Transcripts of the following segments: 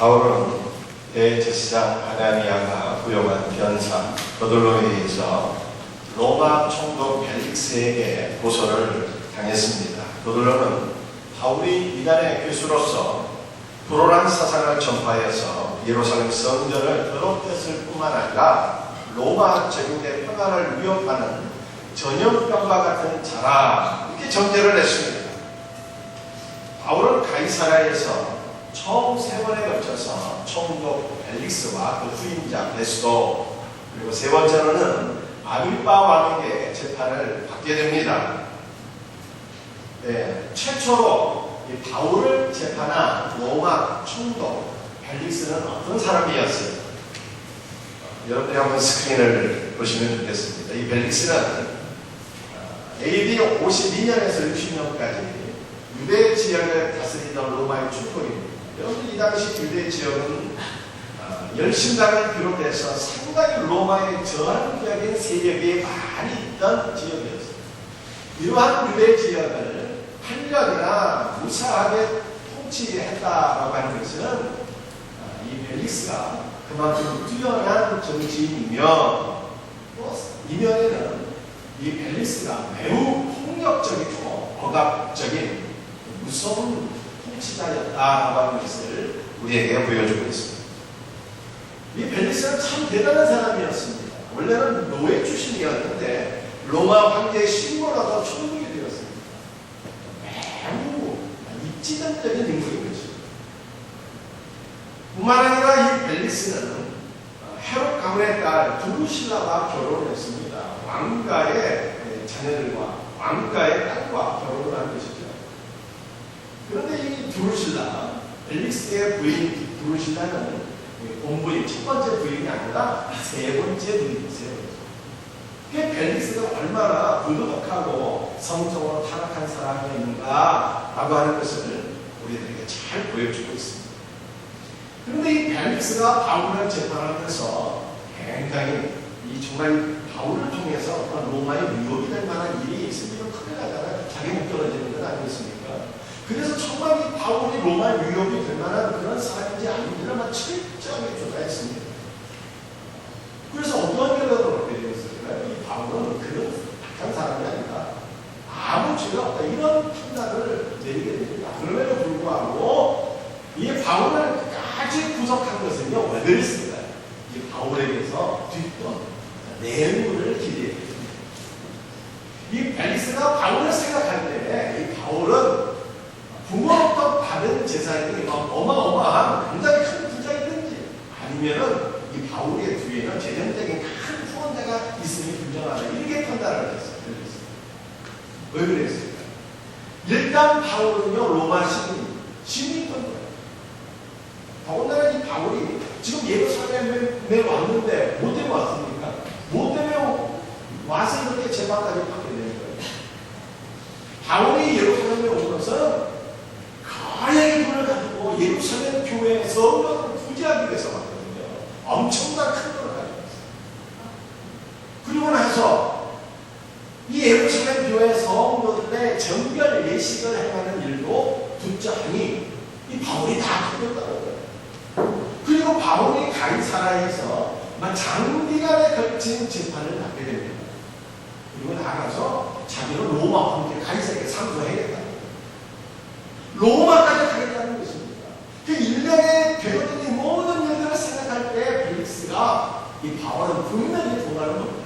바울은 대제사장 하나니아가 부여한 변사 더돌로에 의해서 로마 총독 벨릭스에게 고소를 당했습니다. 더돌로는 바울이 이단의 교수로서 불온한 사상을 전파해서 예루살렘 성전을 더럽혔을 뿐만 아니라 로마 제국의 평화를 위협하는 전염병과 같은 자라, 이렇게 정죄를 했습니다. 바울은 가이사라에서 총 3번에 걸쳐서 총독 벨릭스와 그 후임자 베스도, 그리고 3번째로는 아그리빠 왕에게 재판을 받게 됩니다. 최초로 이 바울을 재판한 로마 총독 벨릭스는 어떤 사람이었어요? 여러분들이 한번 스크린을 보시면 좋겠습니다. 이 벨릭스는 AD 52년에서 60년까지 유대 지역을 다스리던 로마의 총독입니다. 여러분, 이 당시 유대 지역은 열심당을 비롯해서 상당히 로마의 저항적인 세력이 많이 있던 지역이었습니다. 이러한 유대 지역을 한력이나 무사하게 통치했다라고 하는 것은 이 벨릭스가 그만큼 뛰어난 정치인이며, 또 이면에는 이 벨릭스가 매우 폭력적이고 억압적인 무서운 통치자였다라고 하는 것을 우리에게 보여주고 있습니다. 이 벨릭스는 참 대단한 사람이었습니다. 원래는 노예 출신이었는데 로마 황제의 신부로서 총독이 되었습니다. 매우 입지전적인 인물인 것입니다. 뿐만 아니라 이 벨릭스는 헤롯 가문의 딸 두루실라와 결혼을 했습니다. 왕가의 자녀들과 왕가의 딸과 결혼을 한 것이죠. 그런데 이 두루실라, 벨릭스의 부인 두루실라는 본부인 첫 번째 부인이 아니라 3번째 부인이세요. 벨릭스가 얼마나 부도덕하고 성적으로 타락한 사람이었는가라고 하는 것을 우리들에게 잘 보여주고 있습니다. 그런데 이 벨릭스가 바울을 재판하면서 굉장히 정말 바울을 통해서 어떤 로마의 위협이 될 만한 일이 있으면 큰일 나잖아요. 자기 목적을 내는 건 아니겠습니까? 그래서 정말 이 바울이 로마의 위협이 될 만한 그런 사람인지 아닌지를 철저하게 조사했습니다. 그래서 어떤 결과를 얻게 되었을까요? 이 바울은 그런 악한 사람이 아니라 아무 죄가 없다, 이런 판단을 내리게 됩니다. 그럼에도 불구하고 이 바울을 끝까지 구속한 것은요, 왜 그랬을까요? 이 바울에게서 뒷던 내용을 기대해 줍니다. 이 벨릭스가 바울을 생각할 때 이 바울은 부모로부터 받은 재산이 어마어마한 굉장히 큰 부자이든지, 아니면은 이 바울의 뒤에는 재정적인 큰 후원자가 있음이 분명하다, 이렇게 판단을 했어요. 왜 그랬을까요? 일단 바울은요, 로마 시민이었던 거예요. 더군다나 이 바울이 지금 예루살렘에 왔는데 뭐 때문에 왔습니까? 뭐 때문에 와서 이렇게 재판까지 받게 되는 거예요? 바울이 예루살렘에 온 것은 가야의 돈을 가지고 예루살렘 교회의 성전을 부지하기 위해서 왔거든요. 엄청난 큰 돈을 가지고 있어요. 그리고 나서 이 예루살렘 교회 성도들의 정결 예식을 행하는 일도 듣자 하니 이 바울이 다 가졌다는 거예요. 그리고 바울이 가이사라에서 장기간에 걸친 재판을 받게 됩니다. 그리고 나가서 자기는 로마와 함께 가이사라에 상소해야겠다, 로마까지 가겠다는 것입니다. 그 일련의 되어진 이 모든 일들을 생각할 때 벨릭스가 이 바울은 분명히 도발을 합니다.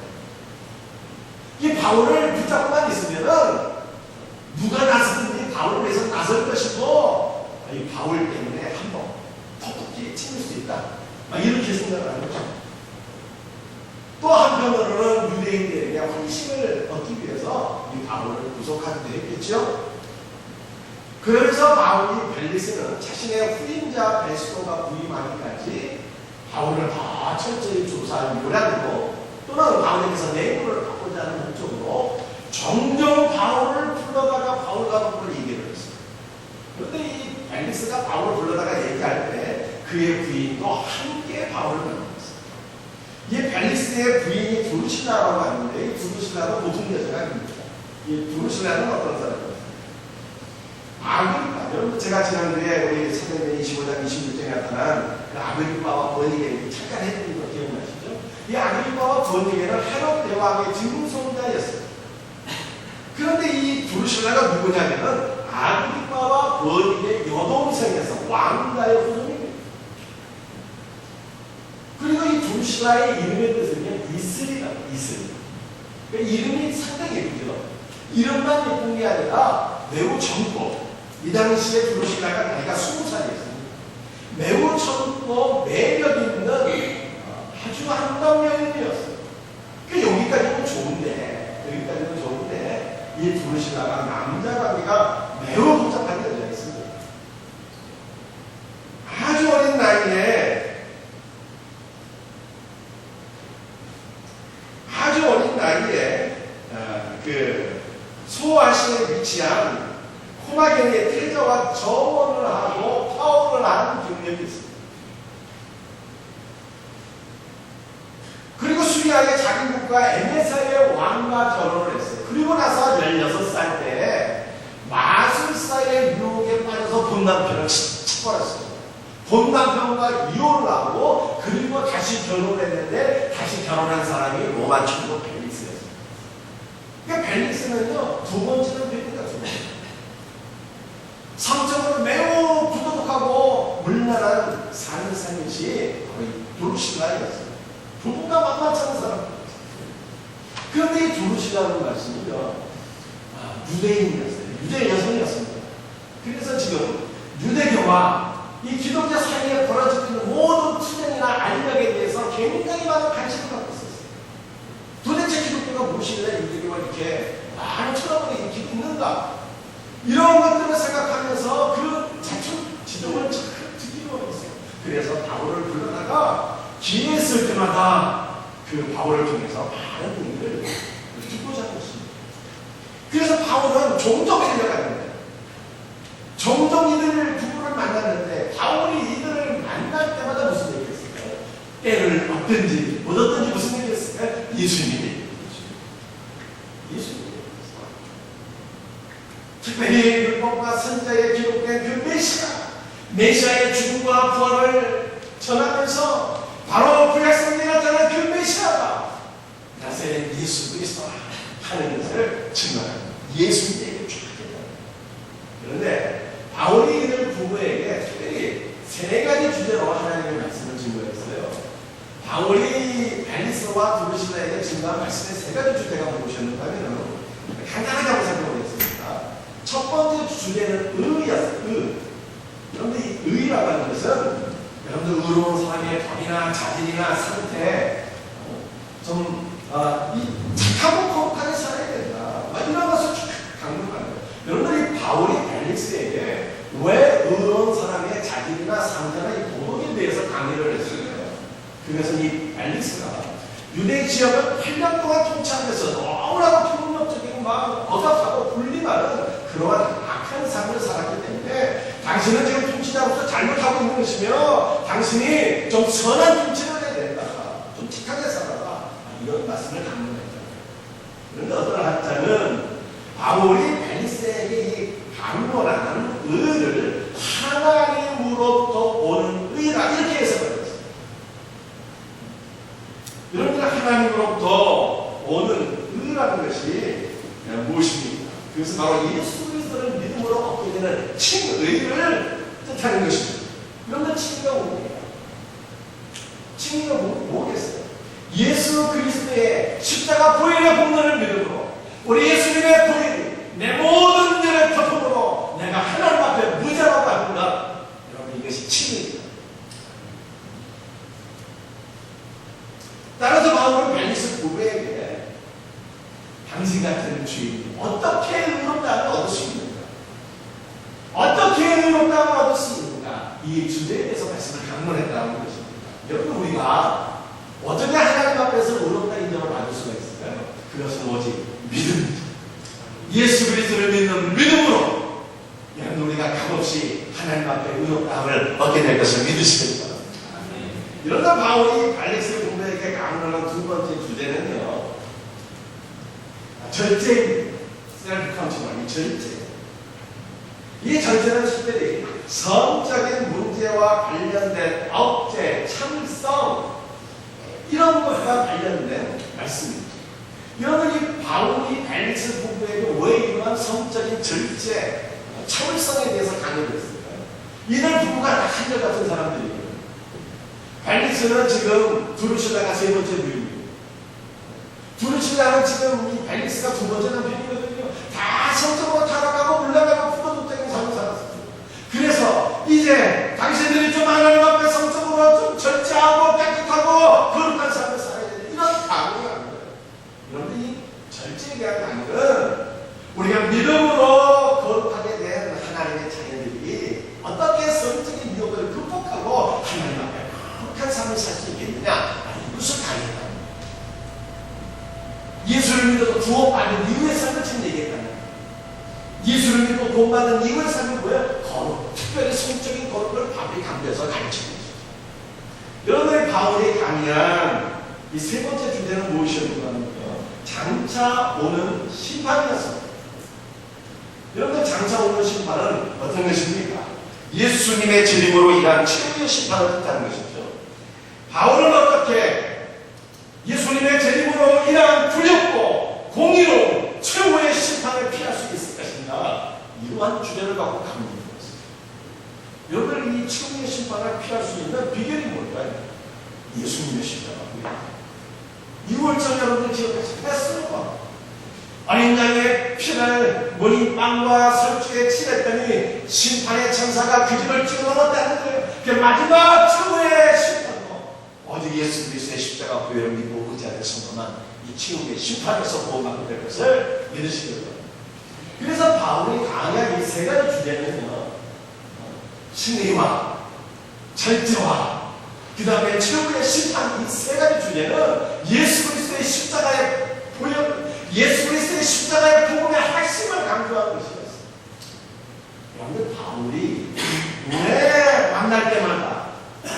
이 바울을 붙잡고만 있으면은 누가 나서든지 바울을 위해서 나설 것이고, 이 바울 때문에 한번 톡톡히 치밀 수 있다, 이렇게 생각을 하는 거죠. 또 한편으로는 유대인들에게 환심을 얻기 위해서 이 바울을 구속하기도 했겠죠. 그래서 바울이 벨릭스는 자신의 후임자 베스도가 부임하기까지 바울을 더 철저히 조사할 요량으로, 또는 바울에게서 내부를 갖고자 하는 목적으로 종종 바울을 불러다가 바울과 바울을 얘기를 했습니다. 그런데 이 벨릭스가 바울을 불러다가 얘기할 때 그의 부인도 함께 바울을 만났습니다. 이 벨릭스의 부인이 두루실라라고 하는데, 이 두루실라도 보통 여자가 아닙니다. 이 두루실라는 어떤 사람입니까? 아그리빠, 여러분 제가 지난주에 우리 사도행전 25장 26절에 나타난 그 아그리빠와 버니게 잠깐 해드린 거 기억나시죠? 이 아그리빠와 버니게는 헤롯 대왕의 증손자였어요. 그런데 이 두루실라가 누구냐면은 아그리빠와 버니게 여동생에서 왕가의 후손입니다. 그리고 이 두루실라의 이름의 뜻은 이슬이다. 이슬. 그러니까 이름이 상당히 예쁘죠. 이름만 예쁜 게 아니라 매우 젊고, 이 당시에 두루실라가 나이가 20살이었습니다. 매우 젊고 매력 있는 아주 아름다운 여인이었어요. 여기까지는 좋은데 이 두루실라가 남자 관계가 매우 복잡한 여자였습니다. 아주 어린 나이에 그 소아시에 위치한 코마겐의 태자와 정원을 하고 파원을 하는 경력이 있습니다. 그리고 수리아의 자기 국가 에메사의 왕과 결혼을 했어요. 그리고 나서 16살 때 마술사의 유혹에 빠져서 본 남편을 쳐버렸어요. 본 남편과 이혼을 하고 그리고 다시 결혼을 했는데 다시 결혼한 사람이 로마 총독 벨릭스였어요. 그러니까 벨릭스는요, 두 번째는 벨릭스가 두 번째. 성적으로 매우 부도덕하고 물란한 사는 것이 바로 이 두루실라였어요. 부부가 만만치 않은 사람. 그런데 이 두루실라는 말씀은요, 유대인이었어요. 유대 여성이었습니다. 그래서 지금 유대교와 이 기독교 사이에 벌어지고 있는 모든 투쟁이나 알력에 대해서 굉장히 많은 관심을 갖고 있었어요. 도대체 기독교가 무엇이길래 유대교가 이렇게 많은 철학을 일으키고 있는가? 이런 것들을 생각하면서 그 자축 지도를 지키고 있어요. 그래서 바울을 불러다가 기회 있을 때마다 그 바울을 통해서 많은 일을 듣고자 했습니다. 그래서 바울은 종종 달려갔는데, 종종 이들을 부부를 만났는데 바울이 이들을 만날 때마다 무슨 얘기를 했을까요? 때를 얻든지 못 얻든지 무슨 얘기를 했을까요? 예수님이 특별히 율법과 선지자에 기록된 그 메시아의 죽음과 부활을 전하면서 바로 구약성경에 나타난 그 메시아가 나사렛 예수 그리스도라 하는 것을 증언합니다. 예수님에게 축하했다. 그런데 바울이 이들 부부에게 특별히 세 가지 주제로 하나님의 말씀을 증거했어요. 바울이 벨리스와 두루실라에게 증거한 말씀의 세 가지 주제가 무엇이었는가 하면 간단하게 한번 살펴보겠습니다. 첫 번째 주제는 의였어요. 여러분들 이 의라고 하는 것은 여러분들 의로운 사람의 법이나 자질이나 상태 착하고 거룩하게 살아야 된다. 이런 것을 강조하는 거예요. 여러분들이 바울이 벨릭스에게 왜 의로운 사람의 자질이나 상태나 이 도덕에 대해서 강의를 했을까요? 그것은 이 벨릭스가 유대 지역을 8년 동안 통치하면서 너무나도 폭력적이고 막 억압하고 분리하는 그러한 악한 삶을 살았기 때문에 당신은 지금 통치자로서 잘못하고 있는 것이며 당신이 좀 선한 통치를 해야 된다. 좀 착하게 살아라. 이런 말씀을 강조했잖아요. 그런데 어떤 학자는 바울이 벨리스에게 이 강론하는 의를 하나님으로부터 오는 의라 이렇게 해석을 했어요. 여러분들 하나님으로부터 오는 의라는 것이 무엇입니까? 그것은 바로 예수 그리스도를 믿음으로 얻게 되는 칭의를 뜻하는 것입니다. 여러분들 칭의가 뭡니까? 칭의가 뭐겠어요? 예수 그리스도의 십자가 보혈의 공로를 믿음으로 우리 예수님의 보혈이 내 모든 죄를 덮음으로 내가 하나님 앞에 무죄라고 합니다. 여러분 이것이 칭의입니다. 따라서 바울은 벨리스 부부에게 당신 같은 주인이 어떻게 의롭다함을 얻을 수 있는가? 어떻게 의롭다함을 얻을 수 있는가? 이 주제에 대해서 말씀을 강론했다는 것입니다. 여러분 우리가 어떻게 하나님 앞에서 의롭다 인정을 받을 수가 있을까요? 그것은 오직 믿음입니다. 예수 그리스도를 믿는 믿음으로 여러분 우리가 값없이 하나님 앞에 의롭다함을 얻게 될 것을 믿으시기 바랍니다. 이러다 바울이 벨릭스 부부에게 강론한 두 번째 주제는요, 절제입니다. 셀프 컨트롤, 이 절제. 이 전체는 특별히 성적인 문제와 관련된 억제, 참을성 이런 것과 관련된 말씀입니다. 여러분이 바울이 벨리스 부부에게 왜 이러한 성적인 절제, 참을성에 대해서 강요를 했을까요? 이들 부부가 다 한결같은 사람들이에요. 벨리스는 지금 두루실라가 세 번째 부인이고, 두루실라는 지금 이 벨리스가 두 번째 남편이거든요. 다 성적으로 타락하고 물러가고 부도덕적인 삶을 살았어요. 그래서 이제 당신들이 좀 하나님 앞에 성적으로 좀 절제하고 깨끗하고 거룩한 삶을 살아야 되는 이런 강요가 아닌 거예요. 그런데 이 절제에 대한 강요는 우리가 믿음으로 거룩하게 된 하나님의 자녀들이 어떻게 성적인 유혹을 극복하고 하나님 앞에 거룩한 삶을 살 수 있겠느냐, 이것을 강요합니다. 예수를 믿어도 구원받은 이후의 삶을 지금 얘기했다는 거예요. 예수를 믿고 구원받은 이후의 삶이 뭐예요? 거룩, 특별히 성적인 거룩을 바울이 강조해서 가르치고 있습니다. 여러분의 바울이 강의한 이 세 번째 주제는 무엇이었는가 하면요, 장차 오는 심판이었습니다. 여러분, 장차 오는 심판은 어떤 것입니까? 예수님의 재림으로 인한 최후의 심판을 뜻하는 것이죠. 바울은 어떻게 예수님의 재림으로 인한 두렵고 공의로운 최후의 심판을 피할 수 있을 것인가, 이러한 주제를 갖고 강조했습니다. 여러분, 이 최후의 심판을 피할 수 있는 비결이 뭘까요? 예수님의 십자가입니다. 6월절 여러분들 기억하시겠어요? 어린 양의 피를 머리 빵과 설주에 칠했더니 심판의 천사가 그 집을 찍어 넘었다는 거예요. 그 마지막 최후의 심판도 오직 예수 그리스도의 십자가 보혈을 믿고 의지하는 성도만 이 최후의 심판에서 구원받게 될 것을 믿으시거든요. 그래서 바울이 강한 이 세 가지 주제는요, 승리와 절제와 그 다음에 최후의 심판, 이 세 가지 주제는 예수 그리스도의 십자가의 보혈, 예수 그리스도의 십자가의 복음의 핵심을 강조하는 것이었어요. 그런데 바울이 왜 만날 때마다,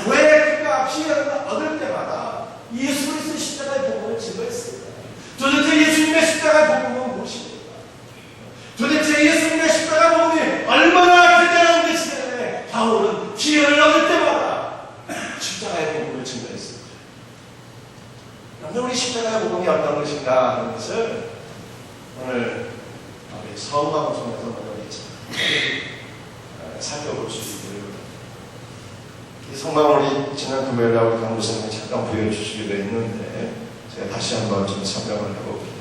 왜 그가 피해를 얻을 때마다 예수 그리스도의 십자가의 복음을 증거했을까? 도대체 예수님의 십자가의 복음은 무엇입니까? 도대체 예수님의 십자가 복음이 얼마나 대단한 것이 때문에 바울은 기회를 얻을 때마다 십자가의 복음을 증거했습니다. 그런데 우리 십자가의 복음이 어떤 것인가 하는 것을 오늘 성막을 통해서 먼저 살펴볼 수 있고요. 이 성막을 우리 지난 금요일에 우리 강도사님이 잠깐 보여주시기도 했는데 제가 다시 한번 좀 설명을 해볼게요.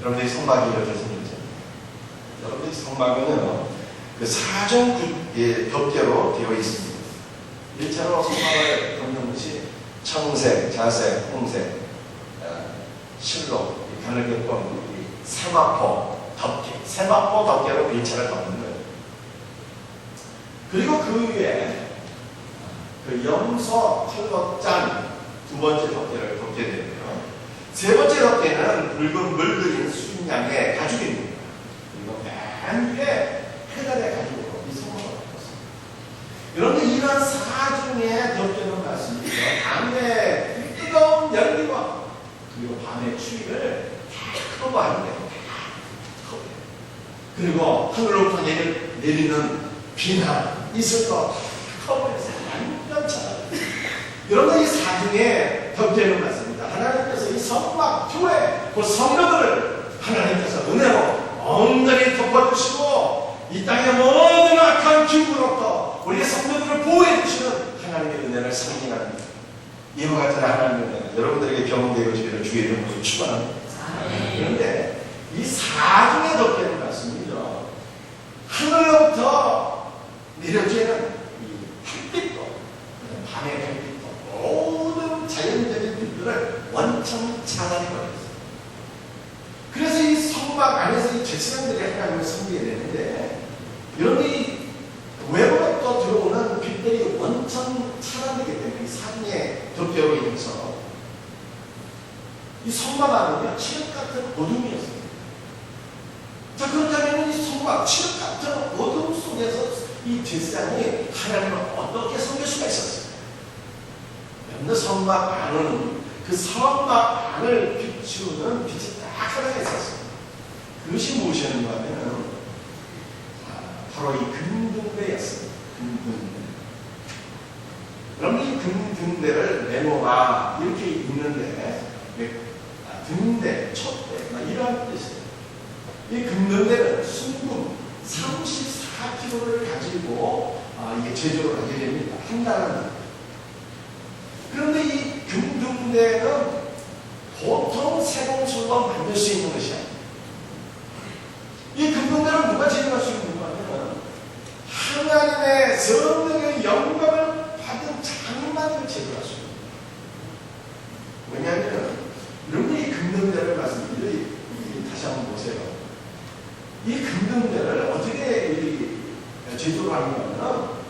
여러분들이 성막이 이렇게 생겼죠. 여러분들이 성막은요, 그 사정 덮개로 되어 있습니다. 일차로 성막을 덮는 것이 청색, 자색, 홍색, 실로, 가늘게끔 세마포 덮개, 세마포 덮개로 일차를 덮는 거예요. 그리고 그 위에 그 염소 털로 두 번째 덮개를 덮게 되고요. 세 번째 덮개는 붉은 물들인 순양의 가죽입니다. 그리고 맨 위에 페달의 가죽으로 이 성막을 덮었습니다. 여러분, 이런 사중의 덮개는 맞습니다. 밤의 뜨거운 열기와 그리고 밤의 추위를 다 커버하는 거예요. 그리고 하늘로부터 내리는 비나 이슬도 다 커버해서 완전 차가워요. 여러분, 이 사중의 덮개는 맞습니다. 하나님께서 이 성막 교회, 그 성도들을 하나님께서 은혜로 온전히 덮어주시고 이 땅의 모든 악한 기운으로부터 우리 성도들을 보호해 주시는 하나님의 은혜를 상징합니다. 이와 같은 하나님의 은혜 여러분들에게 경험되고 주기를 주의 이름으로 축원합니다. 그런데 이 사중의 덮개는 맞습니다. 하늘로부터 내려지는 이 햇빛도, 밤의 햇빛도, 모든 자연적인 빛들을 원천 차단해버렸어요. 그래서 이 성막 안에서 이 제사장들이 하나님을 섬기게 되는데, 여러분이 외부로부터 들어오는 빛들이 원천 차단되기 때문에 이 사중의 덮개로 인해서 이 성막 안은요, 칠흑 같은 어둠이었어요. 자, 그렇다면 이 성막, 칠흑 같은 어둠 속에서 이 제사장이 하나님을 어떻게 섬길 수가 있었어요? 그런데 성막 안은 그 성막 안을 비추는 빛이 딱 하나 있었어요. 그것이 무엇이었는가 하면 바로 이 금등대였습니다. 금등대. 그럼 이 금등대를 내놓아 이렇게 있는데 등대, 촛대 이런 뜻이에요. 이 금등대는 순금 34kg를 가지고 이게 제조를 하게 됩니다. 한 달은. 그런데 이 금등대는 보통 세공술로 만들 수 있는 것이 아니에요. 이 금등대를 누가 제조할 수 있는 거냐면 하나님의 성령의 영감을 받은 장인만 이걸 제조할 수 있는 거예요. 왜냐하면 여러분이 이 금등대를 말씀드려요. 다시 한번 보세요. 이 금등대를 어떻게 제조를 하느냐면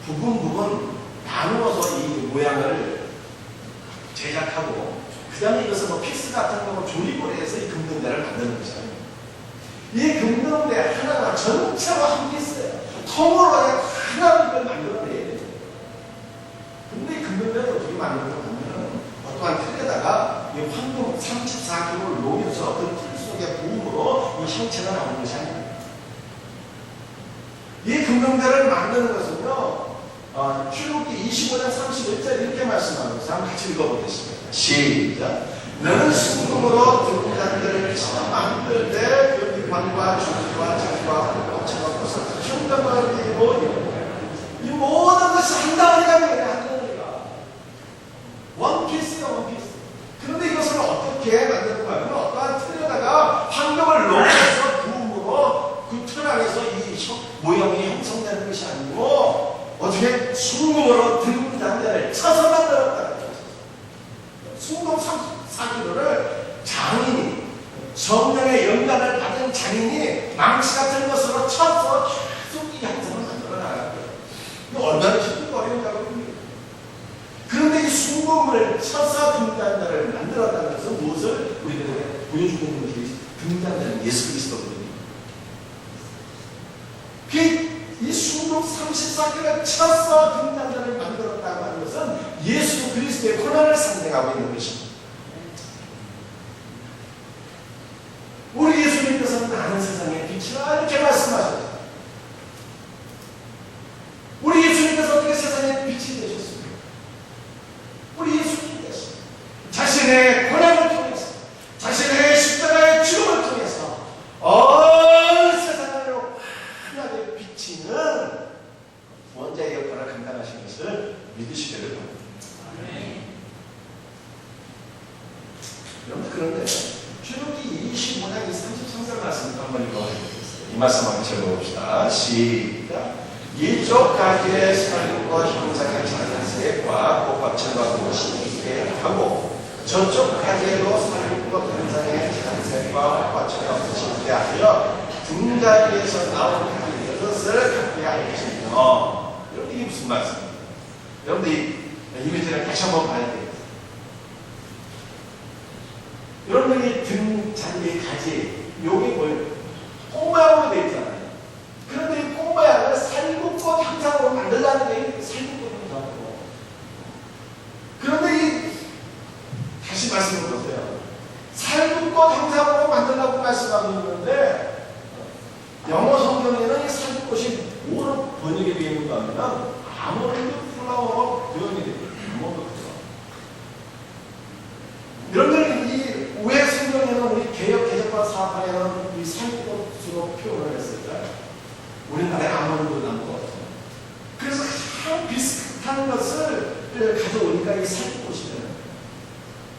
부분 나누어서 이 모양을 제작하고 그 다음에 이것을 픽스 같은 거로 조립을 해서 이 금등대를 만드는 거잖아요. 이 금등대 하나가 전체와 함께 있어요. 통으로 하나를 이걸 만들어내야 돼요. 근데 이 금등대를 어떻게 만드는 거냐면 어떠한 틀에다가 이 황금 34kg를 녹여서 그 틀 속에 부음으로 이 형체가 나오는 것이 아닙니다. 이 금등대를 만드는 것은요, 출애굽기 25장 31절 이렇게 말씀하면서 한번 같이 읽어보겠습니다. 시작. 너는 순금으로 등잔대를 만들 때 그 비판과 주기와 자기와 꽃처럼 것을 흉감을 이루고 이 모든 것이 한 덩어리가 되어야 한 덩어리가 원피스야 원피스. 그런데 이것을 어떻게 만드는가 하면 어떠한 틀에다가 환경을 녹여서 부음으로 그 틀 안에서 이 모양이 형성되는 것이 아니고 어떻게 순금으로 등잔대를 쳐서 만들었다. 순금 34kg를 장인이 성령의 영감을 받은 장인이 망치 같은 것으로 쳐서 계속 이 형상을 만들어 나가요. 이거 얼마나 힘들고 어려운 작업입니까? 그런데 이 순금을 쳐서 등잔대를 만들었다는 것은 무엇을 우리들에게 보여주고 있는 것이 등잔대는 예수 그리스도거든요. 이 순금 34kg를 쳐서 등잔대를 만들었다고 하는 것은 예수 그리스도의 고난을 상징하고 있는 것입니다. 우리 예수님께서는 나는 세상의 빛이라 이렇게 말씀하셨죠. 우리 예수님께서 어떻게 세상의 빛이 되셨습니까? 우리 예수님께서 자신의 고난을 통해서 자신의 십자가의 죽음을 통해서 온 세상을 환하게 비치는 원자의 역할을 감당하신 것을 믿으시기를 바랍니다. 여러분 그런데 출애굽기 25장 33절 말씀을 한번 읽어보겠습니다. 이 말씀 한번 읽어봅시다. 시작. 이쪽 가지의 살과 형상의 작은 새과 꽃밭과 꽃이 있게 하고 저쪽 가지에도 살과 형상의 작은 새과 꽃밭과 꽃이 있게 하여 등자리에서 나온 그것을 갖게 하시며. 여러분 이게 무슨 말씀입니까? 여러분들 이 이미지를 다시 한번 봐야 돼요. 여러분이 등잔디 가지 여기 보여요. 꽃모양으로 되어 있잖아요. 그런데 이 꽃모양을 살구꽃 형상으로 만들라는 게 살구꽃 형상으로. 그런데 이 다시 말씀을 보세요. 살구꽃 형상으로 만들라고 말씀하고 있는데 영어 성경에는 이 살구꽃이 뭐로 번역이 되어 있는가 하면 아몬드 플라워로 표현이 됩니다. 아몬드 플라워. 여러분들 이 왜 성경에는 우리 개혁 개정과 사업하에는 이 살구꽃으로 표현을 했을까요? 우리나라에 아몬드 나무가 없어요. 그래서 가장 비슷한 것을 가져오니까 이 살구꽃이잖아요.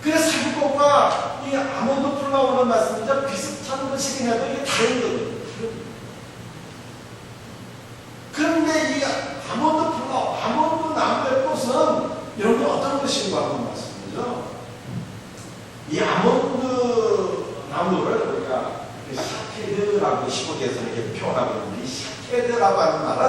그래서 살구꽃과 이 아몬드 플라워는 맞습니다. 비슷한 것이긴 해도 이게 다른 거거든요. 그런데 이 아몬드 플라워, 아몬드 나무의 꽃은 여러분들 어떤 것인가 하는 말씀이죠. 이 아몬드 나무를 우리가 샤케드라고 15개에서 이렇게 표현하고 있는데 이 샤케드라고 하는 말은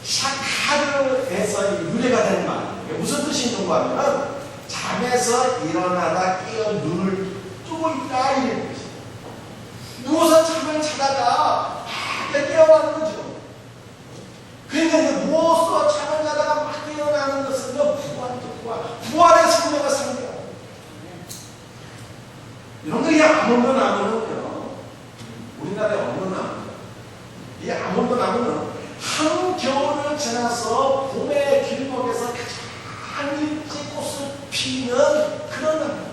샤카르에서 유래가 된 말이에요. 무슨 뜻이 있는가 하면 잠에서 일어나다 깨어 눈을 뜨고 있다 이런 뜻이에요. 누워서 잠을 자다가 막 깨어나는 거죠. 그러니까 누워서 잠을 자다가 막 깨어나는 것은 부활의 생명을 상징합니다. 여러분들 이 아몬드 나무는요, 우리나라에 없는 나무입니다. 이 아몬드 나무는 지나서 봄의 길목에서 가장 일찍 꽃을 피는 그런 날.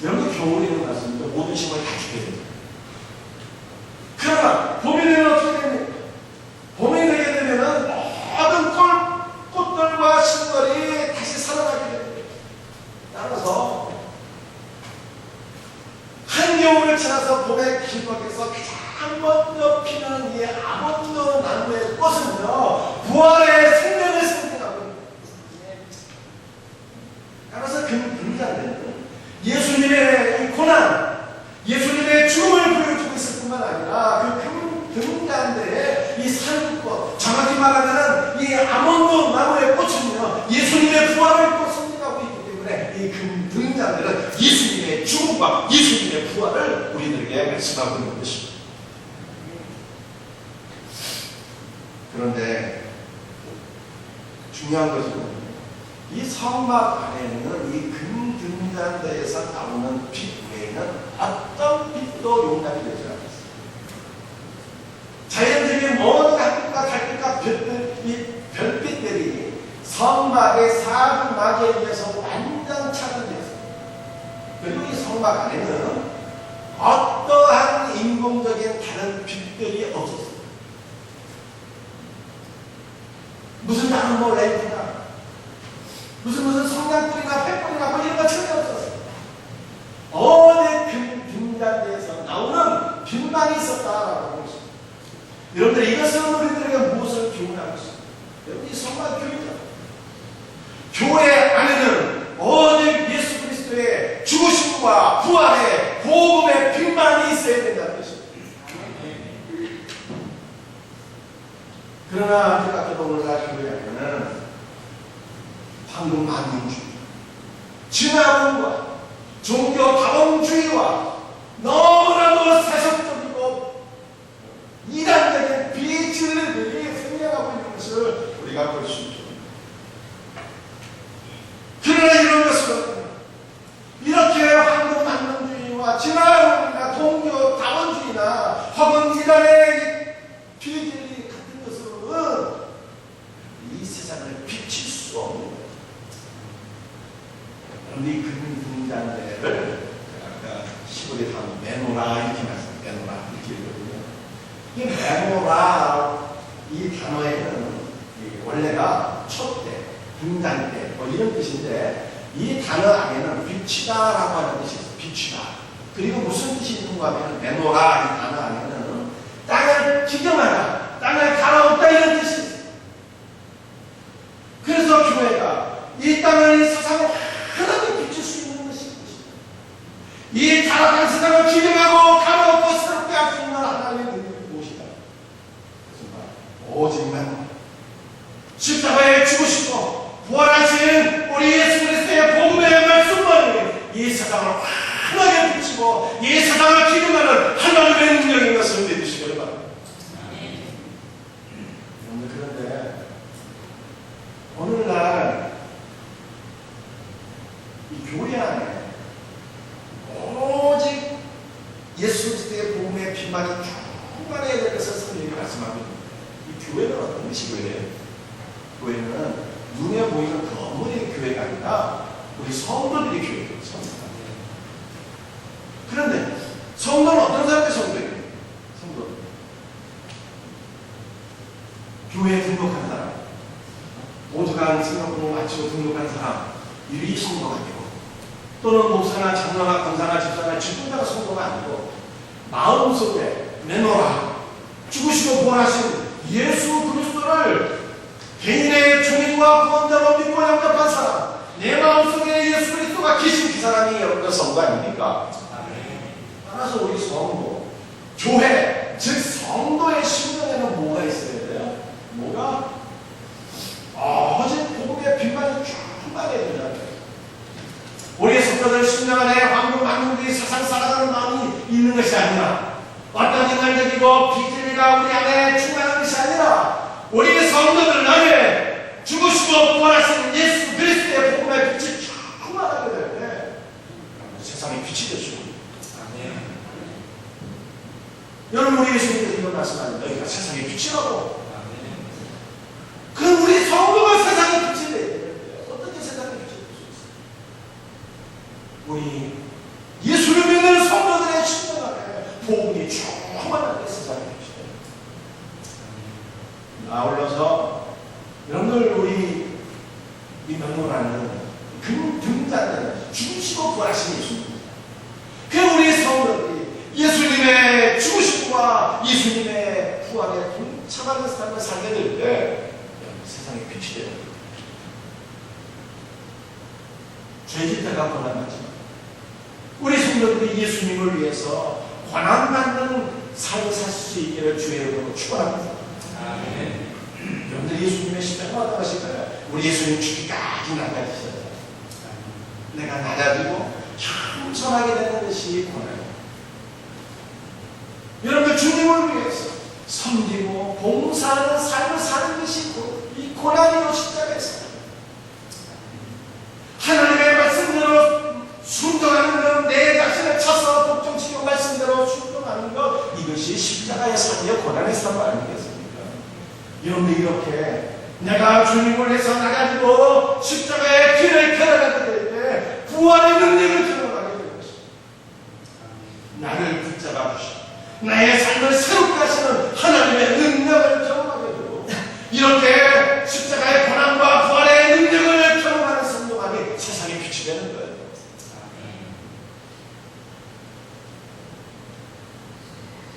여러분 겨울에는 맞습니다. 모든 식물이 다 죽게 됩니다. 그러나 봄이 되면 어떻게 됩니까? 봄이 되게 되면은 모든 꽃들과 식물이 다시 살아나게 됩니다. 따라서 한겨울을 지나서 봄의 길목에서 가장 먼저 피는 이 아몬드 나무의 꽃은요 부활의 생명을 상징하고 있습니다. 따라서 그 분자는 예수님의 이 고난, 예수님의 죽음을 보여주고 있을 뿐만 아니라 그 금단대의 이 산꽃, 정확히 말하면 이 아몬드 나무의 꽃은요 예수님의 부활을 또 상징하고 있기 때문에 이 금등잔들은 예수님의 죽음과 예수님의 부활을 우리들에게 말씀하고 있는 것입니다. 그런데 중요한 것은 이 성막 안에는 이 금등잔대에서 나오는 빛 외에는 어떤 빛도 용납이 되지 않았습니다. 자연적인 모든 햇빛과 달빛과 별빛들이 성막의 사방막에 의해서 완전 차단되었습니다. 그리고 이 성막 안에는 어떠한 인공적인 다른 빛들이 없었습니다. 무슨 다른 뭐 램프나 무슨 성냥불이나 횃불이나 뭐 이런 거 전혀 없었어요. 어느 금등잔대에서 나오는 빛만이 있었다라고 하는 것입니다. 여러분들 이것은 우리들에게 무엇을 교훈하고 있습니다. 여러분 이 성막 교회죠. 교회 안에는 오직 예수 그리스도의 죽으심과 부활의 복음의 빛만이 있어야 된다는 것입니다. 그러나 안타깝게도 오늘날 교회 안에는 황금 만민주의, 진화론과 종교 다원주의와 너무나도 세속적이고 이단적인 비진리들이 생겨나고 있는 것을 우리가 볼 수 있죠. 그러나 이런 것은 이렇게 황금 만민주의와 진화론이나 종교 다원주의나 혹은 이단의 비진리 같은 것은 이 세상을 비칠 수 없는 거예요. 이 금등잔대를 아까 시골에 가면 메노라 이렇게 말씀, 메노라 이렇게 읽거든요. 이 메노라 이 단어에는 원래가 촛대, 등잔대 뭐 이런 뜻인데 이 단어 안에는 빛이다라고 하는 뜻이 있어요. 빛이다. 그리고 무슨 뜻이 있는가 하면 메노라 이 단어 안에는 땅을 기경하다, 땅을 갈아엎다 이런 뜻이 있어요. 그래서 교회가 이 땅을 이 세상을 하나님 비칠 수 있는 것이 것입니다. 이 타락한 세상을 기경하고 갈아엎고 새롭게 할 수 있는 하나님의 능력이 무엇이다? 오직만 십자가에 죽으시고 부활하신 우리 예수 그리스도의 복음의 말씀만이 이 세상을 환하게 비치고 이 세상을 기경하는 하나님의 능력인 것을 믿으시기 바랍니다. 그런데 오늘날 이 교회 안에 오직 예수 그리스도의 복음의 빛만이 충만해야 될 것을 성경이 말씀하고 있습니다. 이 교회는 어떤 것이고요? 교회는 눈에 보이는 건물의 교회가 아니라 우리 성도들의 교회예요. 그런데 성도는 어떤 사람의 성도예요? 성도 교회에 등록한 사람, 오죽한 생각으로 마치고 등록한 사람, 이 성도가 아니고 또는 목사나 장로나 권사나 집사나 직분자가 성도가 아니고 마음속에 내놓아 죽으시고 부활하신 예수 그리스도를 개인의 주님과 구원자로 믿고 영접한 사람, 내 마음속에 예수 그리스도가 계신 그 사람이 여러분의 성도 아닙니까? 따라서 우리 성도, 교회, 즉 성도의 심령에는 뭐가 있어야 돼요? 뭐가? 오직 복음의 빛만이 충만해야 된다. 우리의 성도들 심령 안에 황금 만민주의 세상 살아가는 마음이 있는 것이 아니라 어떤 인간적이고 비진리가 우리 안에 충만한 것이 아니라 우리 성도들 안에 죽으시고 부활하신 예수 그리스도의 복음의 빛이 충만하게 될 때 세상에 빛이 되시고 여러분 우리 예수님께서 이런 말씀하는데 너희가 세상의 빛이라고 여러분이 예수를 믿는 성도들의 심령 안에 복음이 충만하게 세상에 주시옵소서. 아울러서 여러분들 우리 이 명문하는 등잔에 죽으시고 부활하신 예수님입니다. 그 우리 성도들이 예수님의 죽으심과 예수님의 부활에 동참하는 삶을 살게 될 때 세상에 빛이 되는 거예요. 죄질 때가 고난하지만 우리 성도들이 예수님을 위해서 고난받는 삶을 살 수 있기를 주의 이름으로 축원합니다. 아멘. 여러분들 예수님의 십자가 받아가실 거예요. 우리 예수님 죽기까지 낮아지셨어요. 내가 낮아지고 겸손하게 되는 것이 고난이에요. 여러분들 주님을 위해서 섬기고 봉사하는 삶을 사는 것이 이 고난이요 십자가에서 하나님의 말씀대로 순종하는 것, 내 자신을 쳐서 복종시키고 말씀대로 순종하는 것, 이것이 십자가의 삶이요 고난의 삶 아니겠습니까? 여러분들 이렇게 내가 주님을 위해서 나가지고 십자가의 길을 걸어가게 될 때 부활의 능력을 경험하게 될 것입니다. 나를 붙잡아 주시고 나의 삶을 새롭게 하시는 하나님의 능력을 경험하게 되고 이렇게 십자가의 고난과 부활의 능력을 경험하는 성도만이 세상에 빛이 되는 거예요.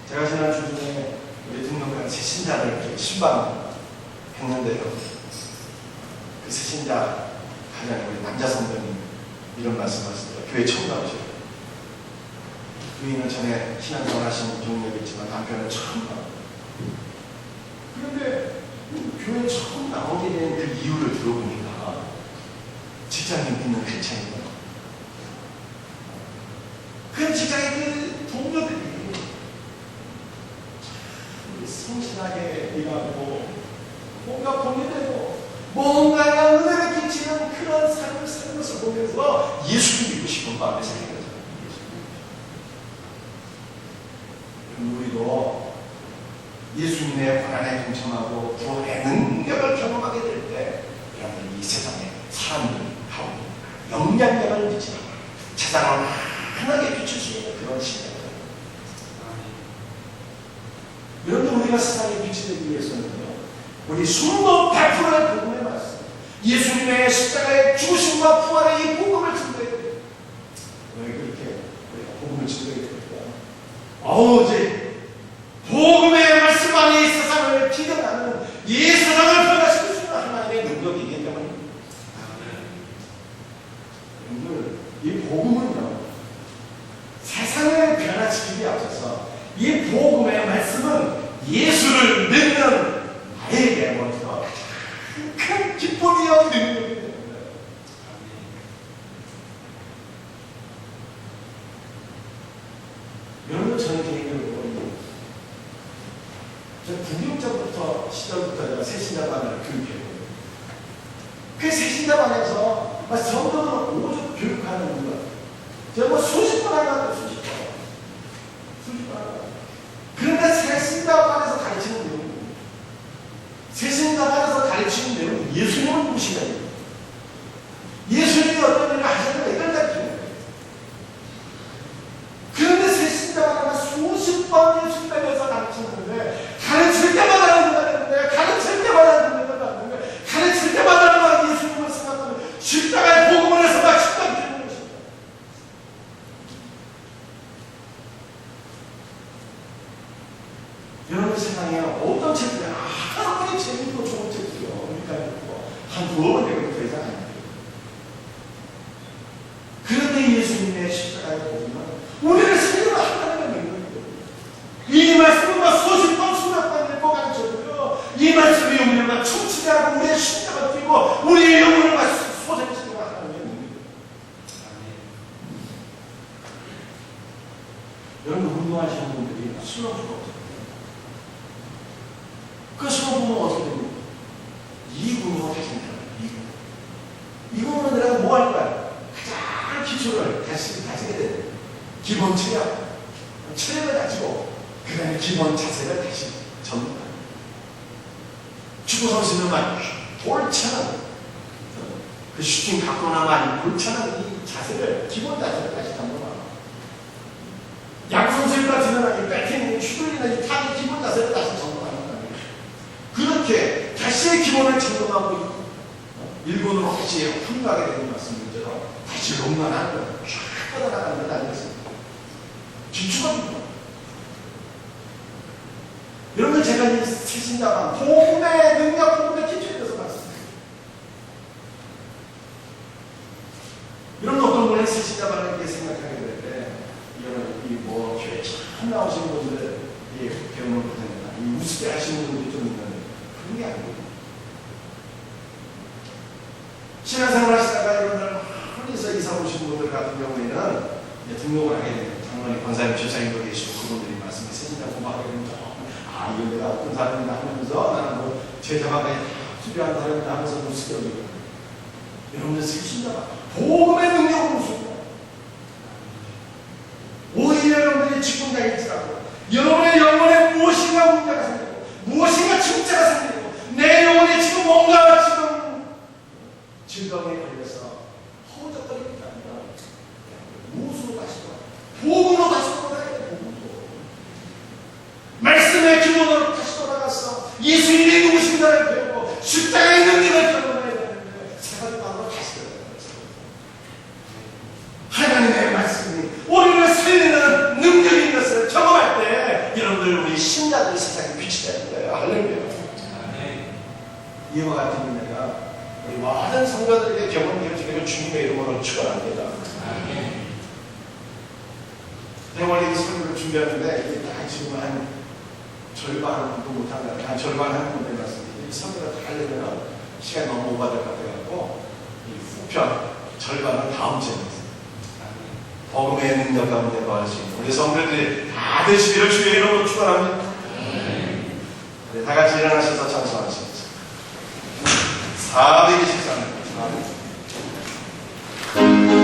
제가 지난 주중에 우리 등록한 새신자를 신방했는데요. 그 새신자 가장 우리 남자 성도님 이런 말씀하셨어요. 교회 처음 나오셔요. 부인은 전에 신앙생활 하신 경력이 있지만 남편은 처음 나와요. 그런데 교회 처음 나오게 된 그 이유를 들어보니까 직장인 믿는 크리스찬이에요. 그 직장의 그 동료들이 성실하게 일하고 뭔가 보내되고 뭔가 은혜를 끼치는 그런 삶을 사는 것을 보면서 예수를 믿고 싶은 마음이 생겨요. 우리도 예수님의 고난에 동참하고 구원의 능력을 경험하게 될 때 여러분 이 세상에 사람들 가운데 영향력을 미치는 세상을 환하게 비출 수 있는 그런 시대입니다. 여러분 우리가 세상에 빛이 되기 위해서는요 우리 숨도 100%의 복음의 말씀 예수님의 십자가의 죽으심과 부활의 이 복음을 증거해야 돼요. 왜 그렇게 우리가 복음을 증거해야 될까요? 이제 복음의 말씀 안에 이 세상을 기억하는 이 세상을 변화시킬 수 있는 하나님의 능력이기 때문입니다. 여러분들 이 복음은요 세상을 변화시키기 앞서서 이 복음의 말씀은 예수를 믿는 나에게 먼저 큰 기쁨이요 능력이 됩니다. 여러분 저는 개인적으로 국육자부터 시절부터 제가 새신자반을 교육했거든요. 그 새신자반에서 성도들을 오죽 교육하는 이유가 제가 수십 번 하고 수십 번 하고 그런데 새신자반에서 가르치는 내용이 새신자반에서 가르치는 내용은 예수님을 보시면 돼요. 예수님이 어떤 일을 하셨는가 이걸 가르치는 거예요. 그런데 새신자반에서 수십 번 예수님에 대해서 가르치는데 가르칠 때마다 는데 가르칠 때마다 는데 가르칠 때마다 예수님을 생각하면 십자가의 복음을 해서 막 십자가를 것입니다. 여러분 세상에 어떤 책들이 아무리 재밌고 좋은 책들이요 한 두어 번 내가 더 이상 안 돼요. 그런데 예수님의 십자가의 복음은 우리를 세계로 하나님의 능력이거든요. 이 말씀은 수십 번 수백 번 읽고 가르쳐줘요. 이 말씀이 우리를 충치게 하고 우리의 심장을 뛰고 우리의 영혼을 소생시키고 하나님의 능력이거든요. 여러분 운동하시는 분들이 수영 수가 없어요. 그 수영 보면 어떻게 됩니까? 2군으로 하십니다. 2군으로 내가 뭐 할 거야? 가장 기초를 가지게 돼요. 기본 체력을 가지고 그 다음에 기본 자세를 다시 전문화. 축구 선수는 막 돌차는 그 슈팅 갖고 나면 골차는 이 자세를, 기본 자세를 다시 점검하고, 양손수가 드러나는 이 배팅, 슈돌이나 이 타의 기본 자세를 다시 점검하는 거예요. 그렇게 다시의 기본을 점검하고 일본으로 다시 훌륭하게 되는 말씀이죠. 다시 롱런하는 거예요. 쫙 뻗어나가는 건 아니었습니다. 기초가 여러분, 제가 이 새신자만 복음의 능력, 복음의 기초에 대해서 말씀드립니다. 여러분, 어떤 분이 새신자만을 이렇게 생각하게 될 때, 이거는 교회 처음 나오신 분들, 배움을 못합니다. 우습게 하시는 분들이 좀 있는데, 그런 게 아니고. 신앙생활 하시다가 여러분들, 한에서 이사 오신 분들 같은 경우에는, 등록을 하게 됩니다. 장로님, 권사님, 집사님도 계시고, 그분들이 말씀에 새신자 공부하게 됩니다. 이거 내가 어떤 사람이다 하면서 나는 제자마다 필요한 사람이다 하면서 우습게 여기고, 여러분들 새신자가 복음의 능력으로 우습고, 오히려 여러분들이 직분자일지라도 여러분의 영혼에 무엇인가 문제가 생기고 무엇인가 침체가 생기고 내 영혼에 지금 뭔가 지금 질병에 걸려서 허우적거리는 게 아니라 무엇으로 다시 돌아? 복음으로 다시 돌아가야 돼. 복음으로. 말씀의 기본으로 다시 돌아가서 예수님이 누구신가를 배우고 십자가의 능력을 경험해야 되는데 세가지방으로 다시 돌아가야 돼. 하나님의 말씀이 우리를 살리는 능력이 있는 것을 경험할 때 여러분들 우리 신자들 세상에 빛이 되는 거예요. 할렐루야. 이와 같은 은혜가 우리 모든 성도들에게 경험되어지기를 주님의 이름으로 축원합니다. 제가 원래 이 설교를 준비하는데 이게 딱 지금 한 절반도 못한 한 절반 하는 건데 말씀드리고 이 설교를 다 하려면 시간이 너무 오버될 것 같아서 이 후편 절반은 다음 주에 있습니다. 복음의 능력 가운데 거하시고 우리 성도들이 다 되시기를 주의 이름으로 축원합니다. 네, 다 같이 일어나셔서 찬송하시겠습니다. 423년 Yeah.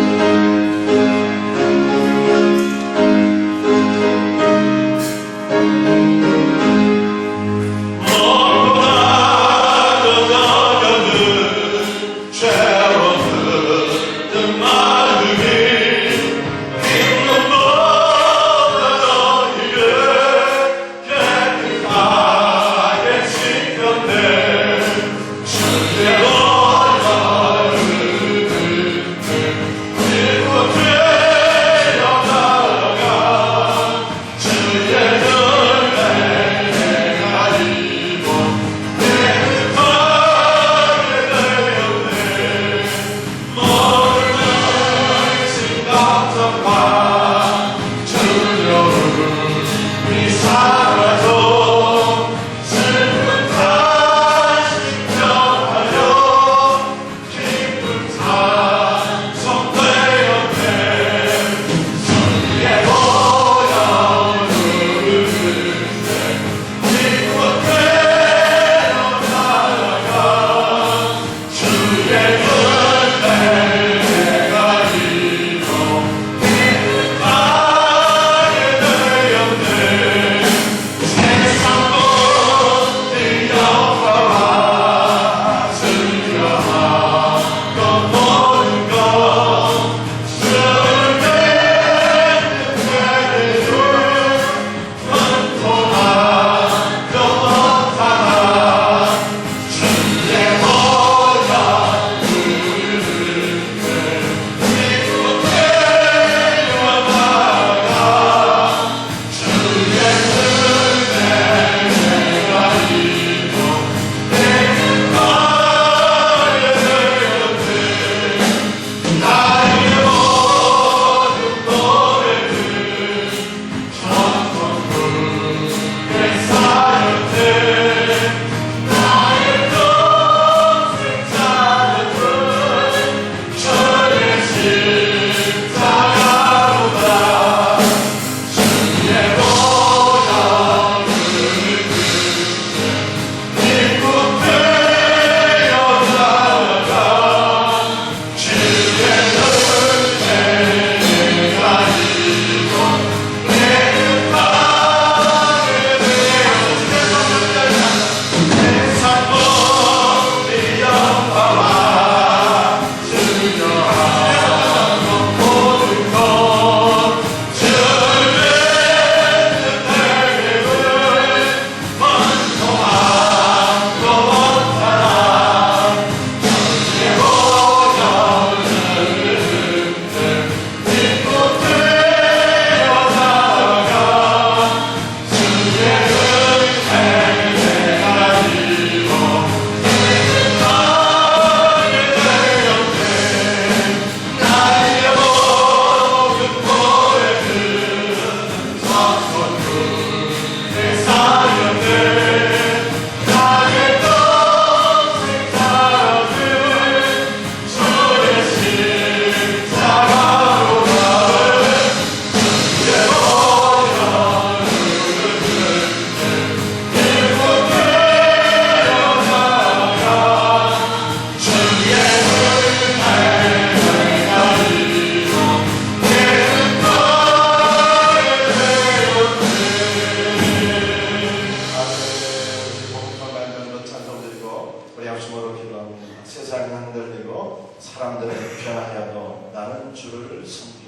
우리 합심으로 기도합니다. 세상이 흔들리고 사람들은 변하여도 나는 주를 섬기리.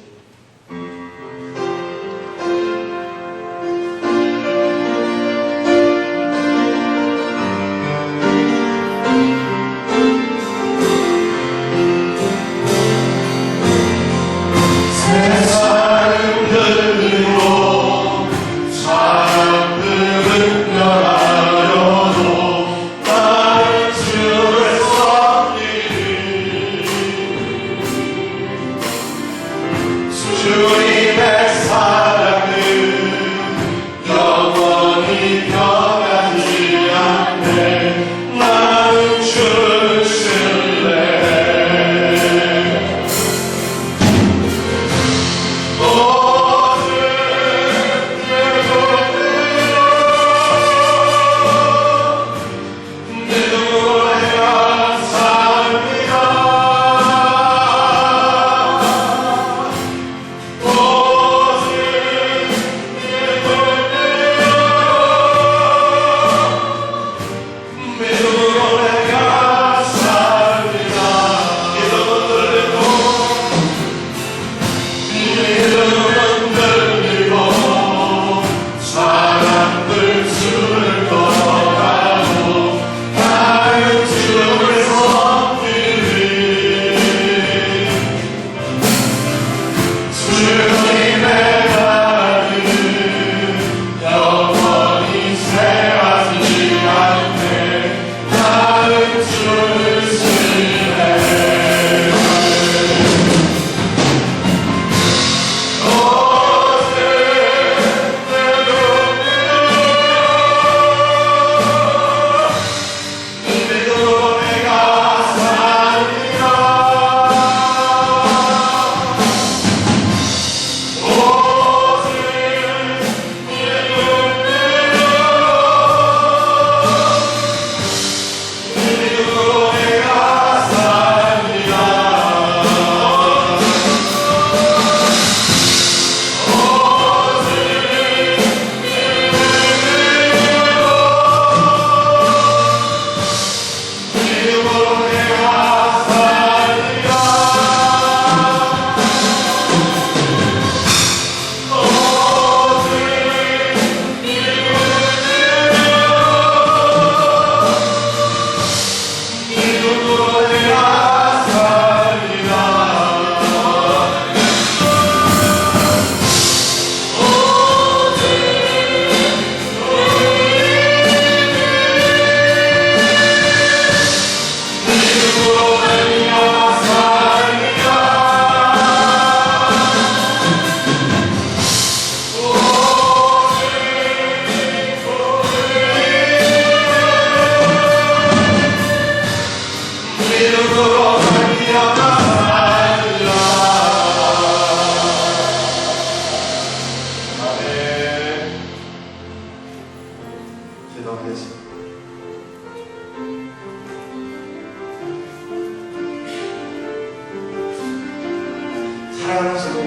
사랑하는 성도,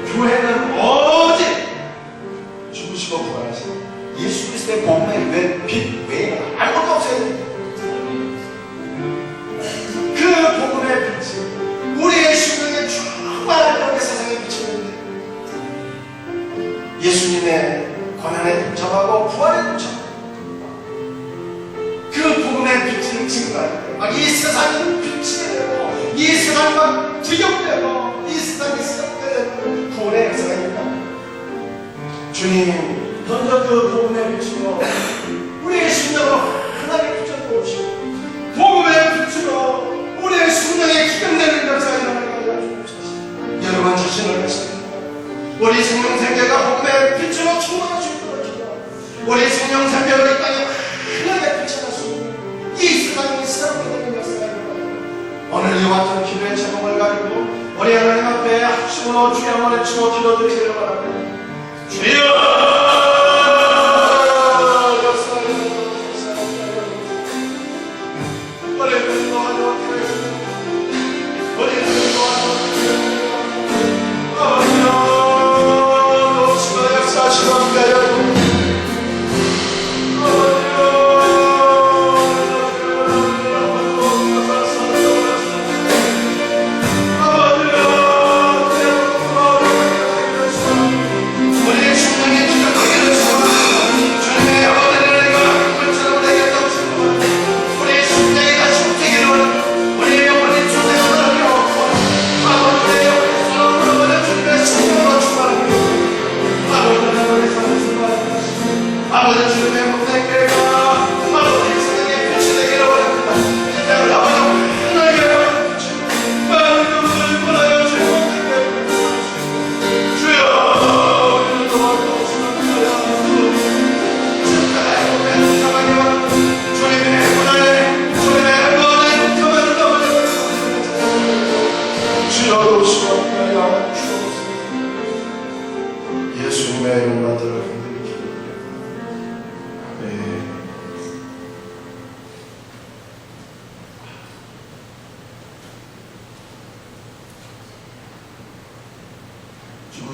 교회는 오직 죽으시고 부활하신 예수 그리스도의 복음의 빛 외에는 아무것도 없어야 됩니다. 그 복음의 빛이 우리의 심령에 충만한 그렇게 세상에 비치는데, 예수님의 고난에 동참하고 부활에 동참하고 그 복음의 빛을 증거할 때 이 세상이 빛이 되고 이 세상이 막 뒤격되고 이 세상이 썩게 되는 구원의 역사가 있다. 주님, 먼저 그 복음의 빛으로 우리의 심령을 환하게 비춰주옵시고 복음의 빛으로 우리의 심령에 기경되는 역사가 일어나게 하여 주옵소서. 여러분 자신을 위해서입니다. 우리 생명생계가 복음의 빛으로 충만할 수 있도록 기도하고 우리 생명생계를 이 땅에 환하게 비춰낼 수 있는 이 세상이 새롭게 되는 역사가 일어나고, 오늘 이와 같은 기도의 제목을 가지고 우리 하나님 앞에 합심으로 주의 한번 외치고 기도드리기를 바랍니다. 주여!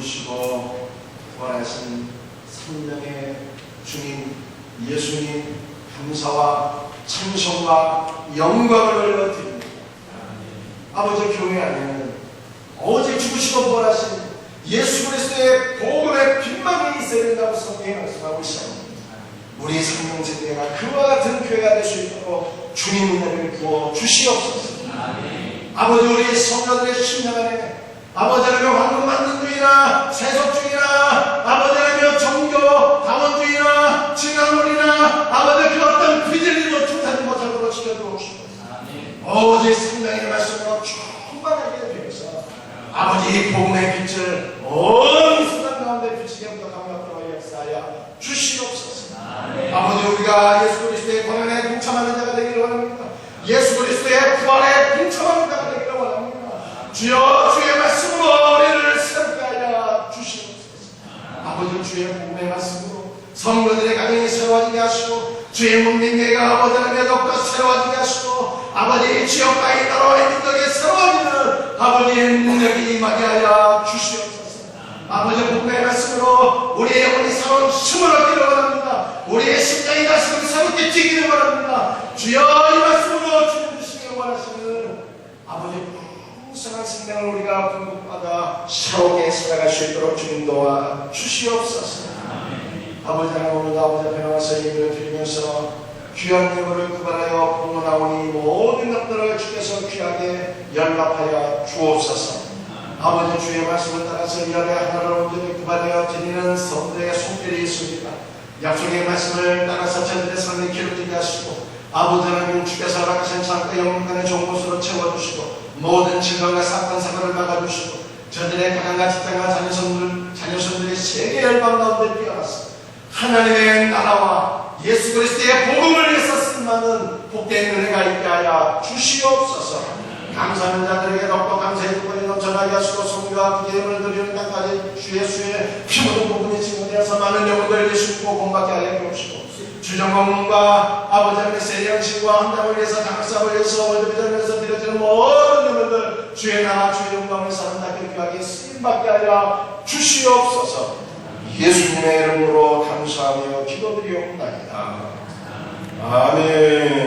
죽으시고 부활하신 생명의 주님 예수님 감사와 찬송과 영광을 올려드립니다. 아버지 교회 안에는 오직 죽으시고 부활하신 예수 그리스도의 복음의 빛만이 있어야 된다고 성경에 말씀하고 있습니다. 우리 생명세대가 그와 같은 교회가 될 수 있도록 주님 은혜를 부어 주시옵소서. 아버지 우리 성도들의 심령 안에 아버지 하나님 황금 만능주의나 세속주의나 아버지 하나님 종교 다원주의나 진화론이나 아버지 그 어떤 비질리로 중사지 못하도록 지켜주옵시고 오직 성령의 말씀으로 충만하게 되어서 아버지 복음의 빛을 온 세상 가운데 비치게부터 강력하게 역사하여 주시옵소서. 아버지 우리가 예수 그리스도의 권한에 동참하는 자가 되기를 원합니다. 예수 그리스도의 부활에 동참하는 자가 되기를 원합니다. 주여 주의 말씀으로 우리를 새롭게 하여 주시옵소서. 아버지 주의 복음의 말씀으로 성도들의 가정이 새로워지게 하시고 주의 문민계가 아버지 하나님의 더욱더 새로워지게 하시고 아버지 지역가의 나라의 민족이 새로워지는 아버지의 능력이 임하게 하여 주시옵소서. 아버지 복음의 말씀으로 우리의 영혼이 새로운 힘을 얻기를 원합니다. 우리의 심장이 다시 새롭게 뛰기를 원합니다. 주여 이 말씀으로 주님 주시기 원하시는 아버지 풍성한 생명을 우리가 공급받아 새롭게 살아갈 수 있도록 주님 도와 주시옵소서. 아버지 하나님 오늘 아버지 앞에 나와서 예배를 드리면서 귀한 예물을 구별하여 공헌하오니 모든 것들을 주께서 귀하게 연락하여 주옵소서. 아버지 주의 말씀을 따라서 열의 하나를 온전히 구별하여 드리는 성도의 손길이 있습니다. 약속의 말씀을 따라서 저들의 삶이 기록되게 하시고 아버지 하나님 주께서 허락하신 창고 영문간의 좋은 곳으로 채워주시고 모든 질병과 사건 사고를 막아주시고 저들의 가정과 직장과 자녀손들의 세계 열방 가운데 뛰어나서 하나님의 나라와 예수 그리스도의 복음을 위해서 쓴다는 복된 은혜가 있게 하여 주시옵소서. 감사하는 자들에게 더욱더 감사의 기쁨이 넘쳐나게 하시고 성령과 기름을 드리는 땅까지 주 예수의 피 묻은 복음이 증거되어서 많은 영혼들을 예수님고 본받게 하여 주옵시고 주정공과 아버지 하나님의 세례양식과 한담을 위해서 장사를 위해서 월드비전을 위해서 드려지는 모든 영혼들 주의 나라 주의 영광을 사랑하게 귀하게 쓰임받게 하여 주시옵소서. 예수님의 이름으로 감사하며 기도드리옵나이다. 아멘.